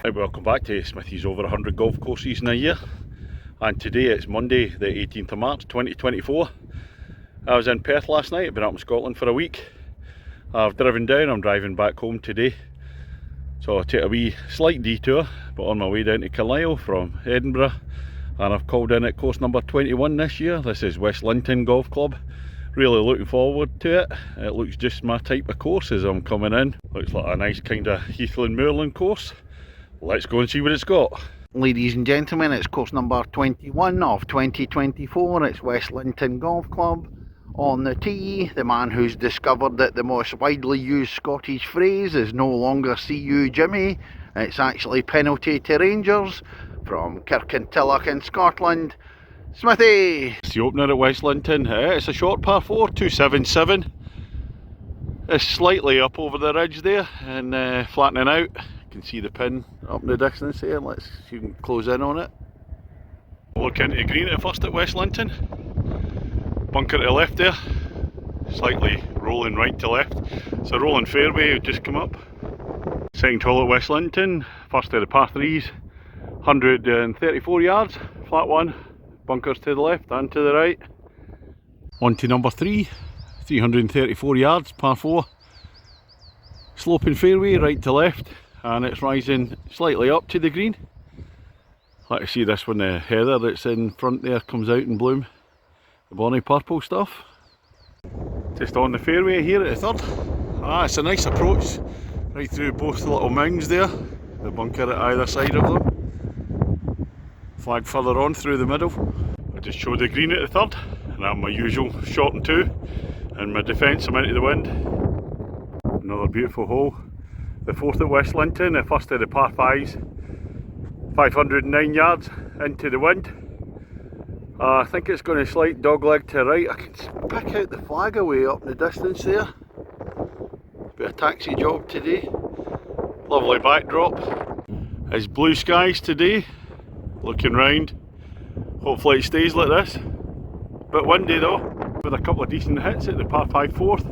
Right, welcome back to Smithy's over 100 golf courses in a year, and today it's Monday the 18th of March 2024. I was in Perth last night. I've been up in Scotland for a week. I've driven down, I'm driving back home today, so I'll take a wee slight detour, but on my way down to Carlisle from Edinburgh, and I've called in at course number 21 this year. This is West Linton Golf Club. Really looking forward to it. It looks just my type of course as I'm coming in. Looks like a nice kind of heathland moorland course. Let's go and see what it's got. Ladies and gentlemen, it's course number 21 of 2024. It's West Linton Golf Club. On the tee, the man who's discovered that the most widely used Scottish phrase is no longer "see you Jimmy." It's actually penalty to Rangers, from Kirkintilloch in Scotland, Smithy. It's the opener at West Linton. It's a short par 4, 277. It's slightly up over the ridge there and flattening out. You can see the pin up in the distance here. Let's see if you can close in on it. Look into the green at first at West Linton. Bunker to the left there, slightly rolling right to left. It's a rolling fairway, just come up. Second hole at West Linton, first of the par 3s, 134 yards, flat one, bunkers to the left and to the right. On to number 3, 334 yards, par 4, sloping fairway right to left, and it's rising slightly up to the green. Like to see this one, the heather that's in front there comes out in bloom, the bonny purple stuff. Just on the fairway here at the third. It's a nice approach right through both the little mounds there, the bunker at either side of them. Flag further on through the middle. I just showed the green at the third, and I'm my usual shot and 2, and my defence I'm into the wind. Another beautiful hole. The fourth at West Linton, the first of the par 5s, 509 yards into the wind. I think it's going to slight dogleg to the right. I can pick out the flag away up in the distance there. Bit of taxi job today. Lovely backdrop. It's blue skies today. Looking round. Hopefully it stays like this. Bit windy though, with a couple of decent hits at the par 5 fourth.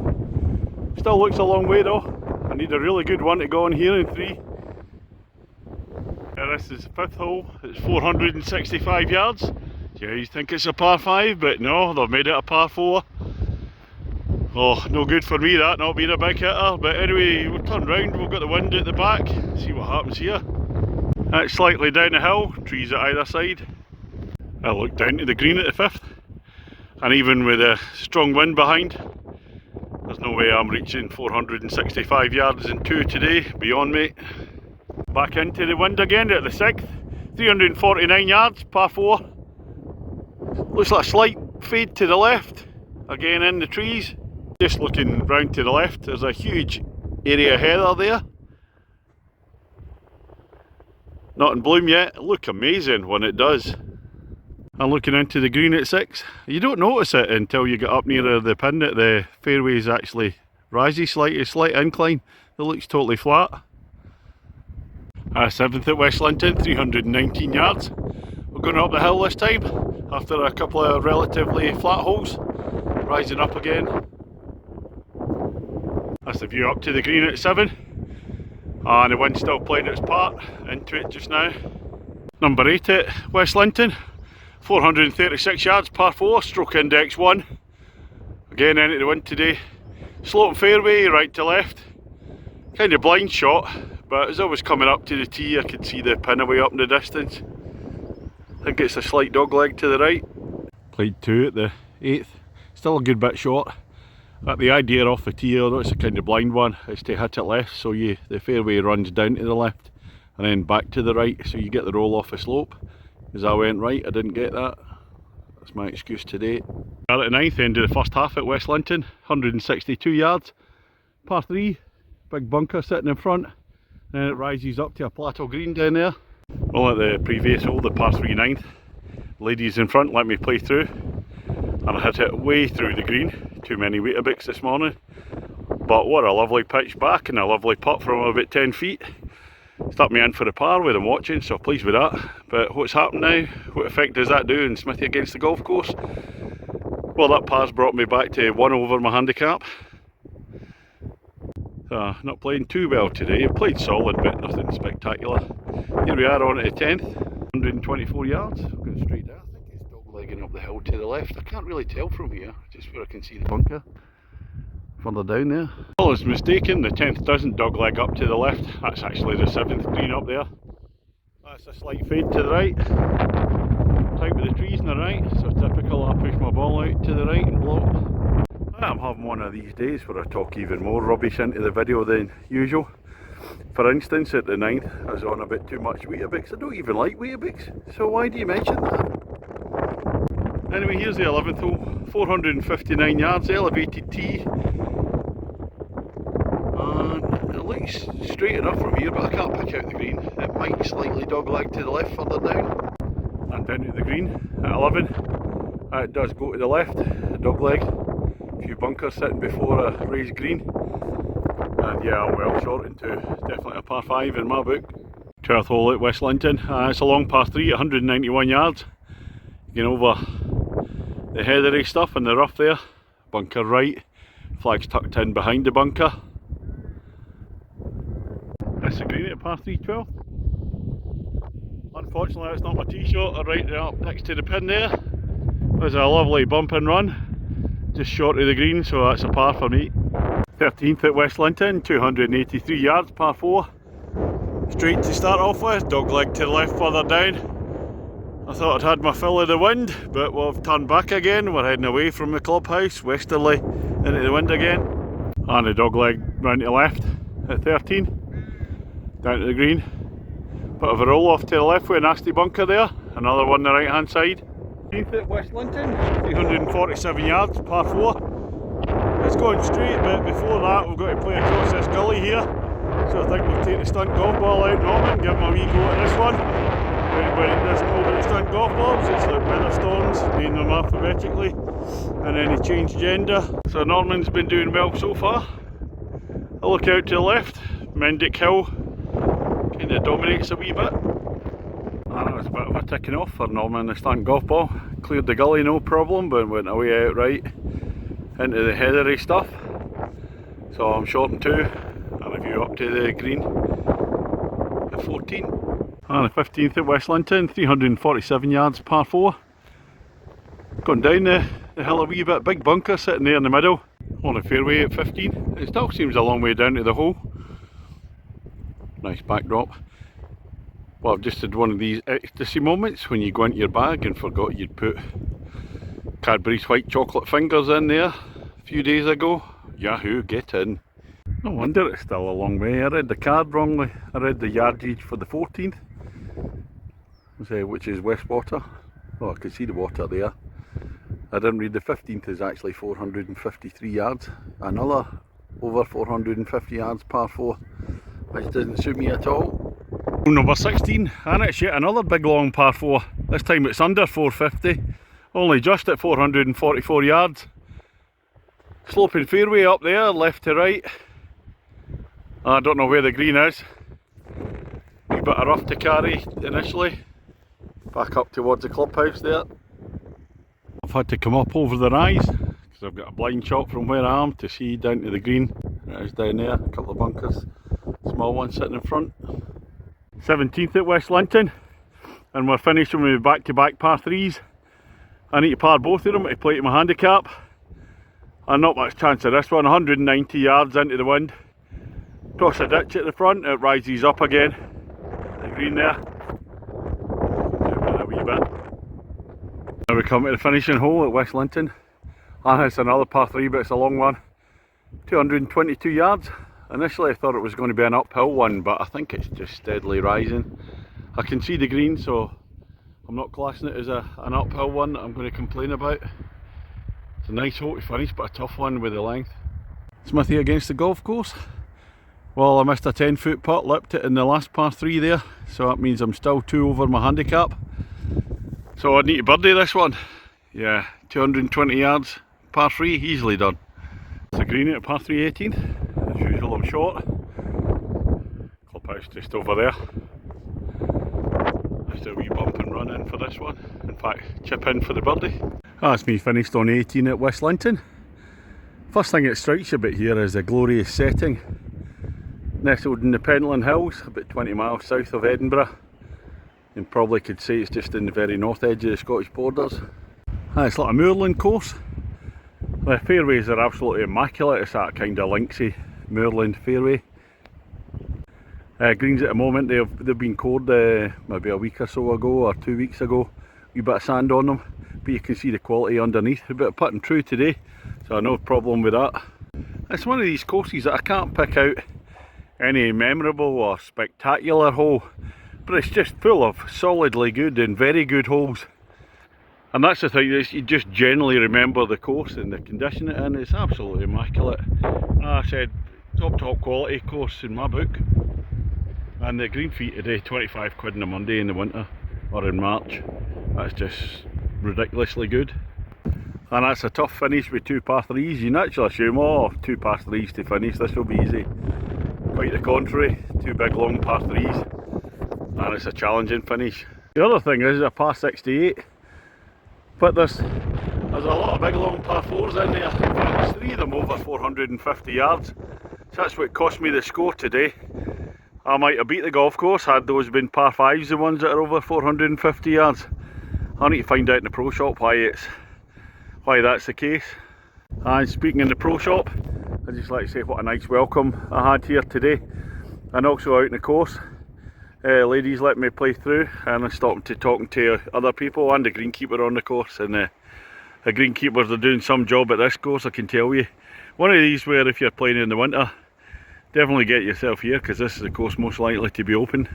Still looks a long way though. I need a really good one to go on here in 3. This is the 5th hole. It's 465 yards. Yeah, you think it's a par 5, but no, they've made it a par 4. Oh, no good for me that, not being a big hitter. But anyway, we'll turn round, we've got the wind at the back. See what happens here. It's slightly down the hill, trees at either side. I look down to the green at the 5th. And even with a strong wind behind, there's no way I'm reaching 465 yards in 2 today, beyond me. Back into the wind again at the 6th, 349 yards, par 4. Looks like a slight fade to the left, again in the trees. Just looking round to the left, there's a huge area of heather there. Not in bloom yet, it'll look amazing when it does. I'm looking into the green at 6. You don't notice it until you get up near the pin that the fairway is actually rises slightly, slight incline. It looks totally flat. 7th at West Linton, 319 yards. We're going up the hill this time after a couple of relatively flat holes. Rising up again. That's the view up to the green at 7. And the wind's still playing its part into it just now. Number 8 at West Linton. 436 yards, par 4, stroke index 1. Again into the wind today. Sloping fairway, right to left. Kind of blind shot, but as I was coming up to the tee I could see the pin away up in the distance. I think it's a slight dogleg to the right. Played 2 at the 8th. Still a good bit short. But the idea off the tee, although it's a kind of blind one, is to hit it left, so the fairway runs down to the left and then back to the right, so you get the roll off the slope. As I went right, I didn't get that. That's my excuse today. At the 9th, end of the first half at West Linton, 162 yards, par 3, big bunker sitting in front, then it rises up to a plateau green down there. Well, at the previous hole, the par 3 9th, ladies in front let me play through, and I hit it way through the green. Too many Weetabix this morning, but what a lovely pitch back and a lovely putt from about 10 feet. Stuck me in for the par with them watching, so pleased with that. But what's happened now? What effect does that do in Smithy against the golf course? Well, that par's brought me back to 1 over my handicap. Not playing too well today. Played solid but nothing spectacular. Here we are on at the 10th, 124 yards, going straight there. I think it's dog-legging up the hill to the left. I can't really tell from here, just where I can see the bunker further down there. Well, I was mistaken, the 10th doesn't dog-leg up to the left. That's actually the 7th green up there. That's a slight fade to the right. Tight with the trees on the right, so typical. I push my ball out to the right and block. I'm having one of these days where I talk even more rubbish into the video than usual. For instance, at the 9th, I was on a bit too much Weetabix. I don't even like Weetabix, so why do you mention that? Anyway, here's the 11th hole, 459 yards, elevated tee. And it looks straight enough from here, but I can't pick out the green. It might slightly dogleg to the left further down. And down to the green at 11. It does go to the left, the dogleg. A few bunkers sitting before a raised green. And yeah, I'm well short into definitely a par 5 in my book. 12th hole at West Linton. It's a long par 3 at 191 yards. Getting over the heathery stuff in the rough there. Bunker right. Flag's tucked in behind the bunker. That's the green at par 3, 12th. Unfortunately, that's not my tee shot. Right up next to the pin there. There's a lovely bump and run. Just short of the green, so that's a par for me. 13th at West Linton, 283 yards, par 4. Straight to start off with, dogleg to the left further down. I thought I'd had my fill of the wind, but we've turned back again. We're heading away from the clubhouse, westerly, into the wind again. And the dogleg round to the left at 13. Down to the green. Bit of a roll off to the left with a nasty bunker there. Another one on the right hand side. 13th at West Linton, 347 yards, par 4. It's going straight, but before that we've got to play across this gully here. So I think we'll take the stunt golf ball out, Norman, give him a wee go at this one. Anybody that doesn't know about the stunt golf balls, it's like Weatherstones, name them alphabetically, and then he changed gender. So Norman's been doing well so far. I look out to the left, Mendick Hill kind of dominates a wee bit. And it was a bit of a ticking off for Norman, the stunt golf ball. Cleared the gully no problem, but went away out right into the heathery stuff. So I'm short and 2 and a view up to the green at 14. And the 15th at West Linton, 347 yards, par 4. Going down the hill a wee bit, big bunker sitting there in the middle on the fairway at 15. It still seems a long way down to the hole. Nice backdrop. Well, I've just had one of these ecstasy moments when you go into your bag and forgot you'd put Cadbury's white chocolate fingers in there a few days ago. Yahoo, get in. No wonder it's still a long way. I read the card wrongly. I read the yardage for the 14th, which is Westwater. Oh, I can see the water there. I didn't read the 15th is actually 453 yards. Another over 450 yards, par 4, which doesn't suit me at all. Number 16, and it's yet another big long par 4. This time it's under 450. Only just at 444 yards. Sloping fairway up there, left to right. I don't know where the green is. A wee bit of rough to carry initially. Back up towards the clubhouse there. I've had to come up over the rise because I've got a blind shot from where I am to see down to the green. It is down there, a couple of bunkers. Small one sitting in front. 17th at West Linton. And we're finishing with back-to-back par 3s. I need to par both of them to play to my handicap. And not much chance of this one, 190 yards into the wind. Cross a ditch at the front, it rises up again. The green there. Zoom in a wee bit. Now we come to the finishing hole at West Linton. And it's another par 3, but it's a long one. 222 yards. Initially I thought it was going to be an uphill one, but I think it's just steadily rising. I can see the green, so I'm not classing it as an uphill one that I'm going to complain about. It's a nice hole to finish, but a tough one with the length. Smithy against the golf course. Well, I missed a 10-foot putt, lipped it in the last par 3 there, so that means I'm still 2 over my handicap. So I need to birdie this one. Yeah, 220 yards, par 3, easily done. It's a green at par 3 18th. As usual, I'm short. Clubhouse just over there. Just a wee bump and run in for this one. In fact, chip in for the birdie. That's me finished on 18 at West Linton. First thing that strikes you a bit here is the glorious setting. nestled in the Pentland Hills, about 20 miles south of Edinburgh. And probably could say it's just in the very north edge of the Scottish borders. It's like a moorland course. The fairways are absolutely immaculate. It's that kind of linksy moorland fairway. Greens at the moment, they've been cored maybe a week or so ago, or 2 weeks ago. Wee bit of sand on them, but you can see the quality underneath. A bit of putting through today, so no problem with that. It's one of these courses that I can't pick out any memorable or spectacular hole, but it's just full of solidly good and very good holes. And that's the thing, is you just generally remember the course and the condition it in. It's absolutely immaculate. As I said, top quality course in my book. And the green fee today, 25 quid on a Monday in the winter or in March. That's just ridiculously good. And that's a tough finish with 2 par 3s. You naturally assume, oh, 2 par 3s to finish, this will be easy. Quite the contrary, 2 big long par 3s. And it's a challenging finish. The other thing is a par 68. But there's a lot of big long par 4s in there. In fact, there's 3 of them over 450 yards. So that's what cost me the score today. I might have beat the golf course had those been par 5s, the ones that are over 450 yards. I need to find out in the pro shop why that's the case. And speaking in the pro shop, I'd just like to say what a nice welcome I had here today, and also out in the course. Ladies let me play through, and I stopped to talking to other people and the greenkeeper on the course, and the greenkeepers are doing some job at this course, I can tell you. One of these where if you're playing in the winter, definitely get yourself here, because this is the course most likely to be open.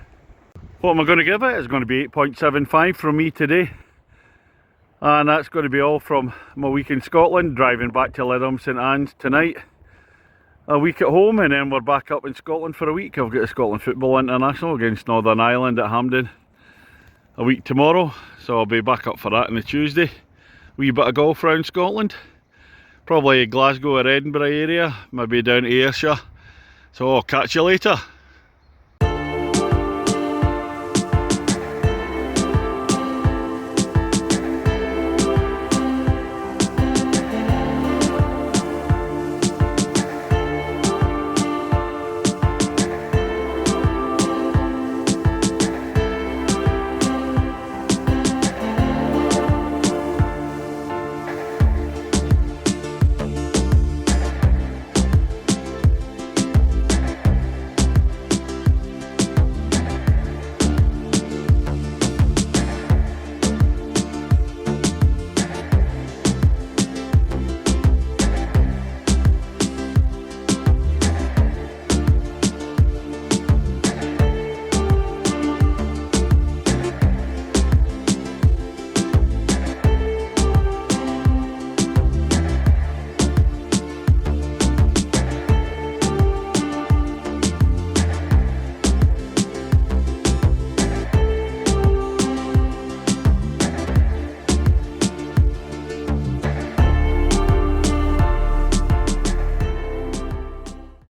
What am I going to give it? It's going to be 8.75 from me today. And that's going to be all from my week in Scotland, driving back to Lytham St Anne's tonight. A week at home, and then we're back up in Scotland for a week. I've got the Scotland Football International against Northern Ireland at Hampden a week tomorrow, so I'll be back up for that on the Tuesday. Wee bit of golf around Scotland, probably Glasgow or Edinburgh area, maybe down to Ayrshire. So I'll catch you later.